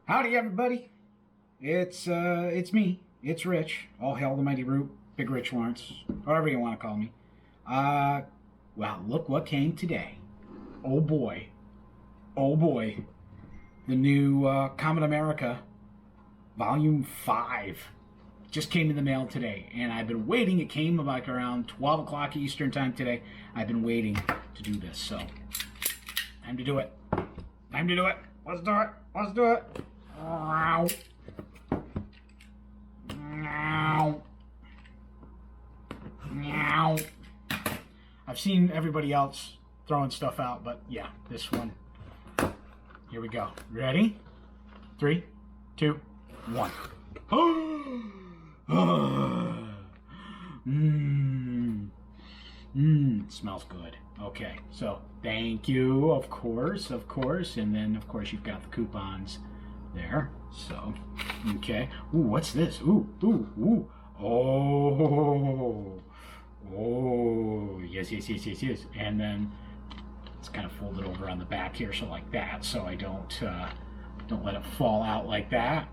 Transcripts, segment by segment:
Howdy, everybody. It's me. It's Rich. All hail the mighty Root, Big Rich Lawrence, however you want to call me. Well, look what came today. Oh boy. Oh boy. The new Kamen America Volume 5 just came in the mail today, and I've been waiting. It came like around 12 o'clock Eastern time today. I've been waiting to do this, so time to do it. Time to do it. Let's do it. Let's do it. Ow. Meow. Meow. I've seen everybody else throwing stuff out, but yeah, this one. Here we go. Ready? 3, 2, 1. It smells good. Okay, so thank you, of course, and then of course you've got the coupons there. So, okay. Ooh, what's this? Ooh. Oh, yes. And then it's kind of folded over on the back here, so like that, so I don't let it fall out like that.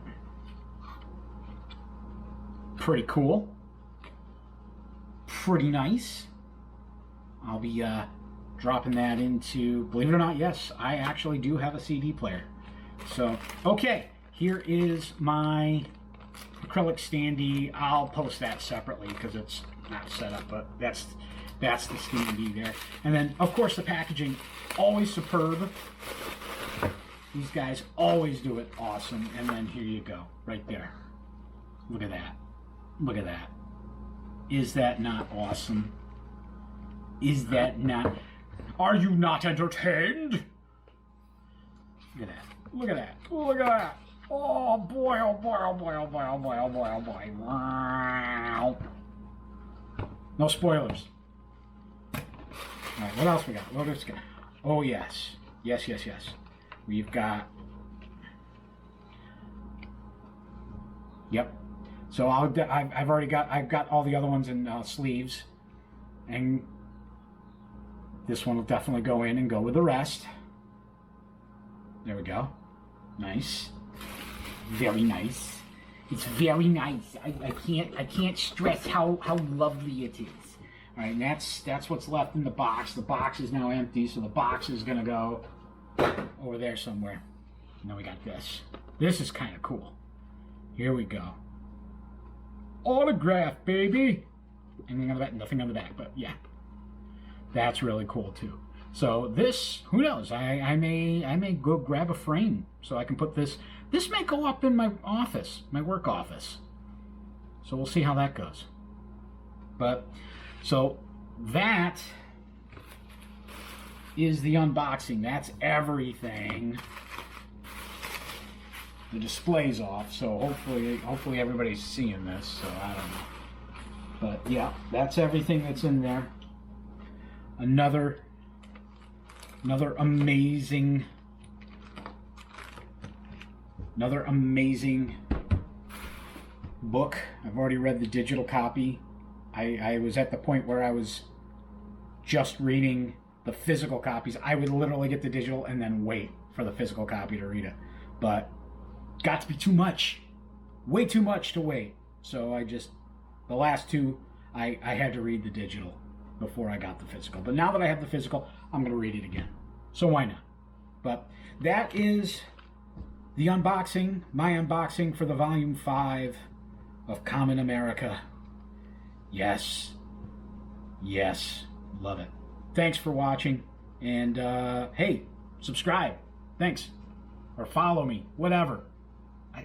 Pretty cool. Pretty nice. I'll be dropping that into, believe it or not, yes, I actually do have a CD player. So, okay, here is my acrylic standee. I'll post that separately because it's not set up, but that's the standee there. And then, of course, the packaging, always superb. These guys always do it awesome. And then here you go, right there. Look at that. Look at that. Is that not awesome? Is that not... Are you not entertained? Look at that. Look at that. Look at that. Oh boy, oh boy, oh boy, oh boy, oh boy, oh boy, oh boy. Wow. No spoilers. Alright, what else we got? What else we got? Oh yes. Yes. We've got... Yep. So I've got all the other ones in sleeves, and this one will definitely go in and go with the rest. There we go. Nice. Very nice. It's very nice. I can't stress how lovely it is. All right, and that's what's left in the box. The box is now empty, so the box is gonna go over there somewhere. And then we got this. This is kind of cool. Here we go. Autograph, baby. Anything on the back? Nothing on the back, but yeah, that's really cool too. So this, who knows? I may go grab a frame so I can put this. This may go up in my office, my work office. So we'll see how that goes. But so that is the unboxing. That's everything. The display's off, so hopefully everybody's seeing this, so I don't know. But yeah, that's everything that's in there. Another amazing book. I've already read the digital copy. I was at the point where I was just reading the physical copies. I would literally get the digital and then wait for the physical copy to read it. But got to be too much. Way too much to wait. So the last two, I had to read the digital before I got the physical. But now that I have the physical, I'm going to read it again. So why not? But that is the unboxing, my unboxing for the Volume 5 of Kamen America. Yes. Love it. Thanks for watching. And, hey, subscribe. Thanks. Or follow me. Whatever.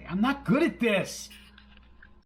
I'm not good at this.